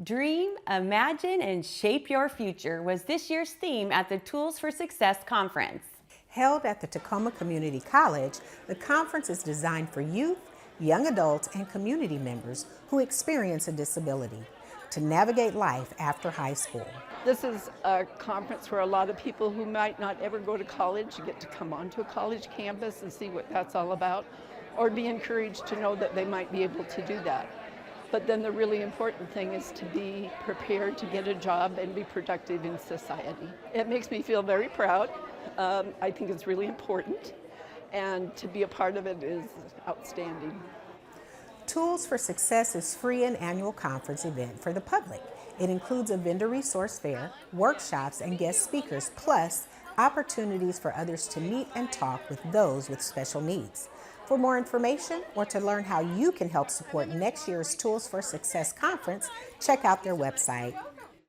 Dream, imagine, and shape your future was this year's theme at the Tools for Success conference. Held at the Tacoma Community College, the conference is designed for youth, young adults, and community members who experience a disability to navigate life after high school. This is a conference where a lot of people who might not ever go to college get to come onto a college campus and see what that's all about, or be encouraged to know that they might be able to do that. But then the really important thing is to be prepared to get a job and be productive in society. It makes me feel very proud. I think it's really important, and to be a part of it is outstanding. Tools for Success is a free and annual conference event for the public. It includes a vendor resource fair, workshops, and guest speakers, plus opportunities for others to meet and talk with those with special needs. For more information or to learn how you can help support next year's Tools for Success conference, check out their website.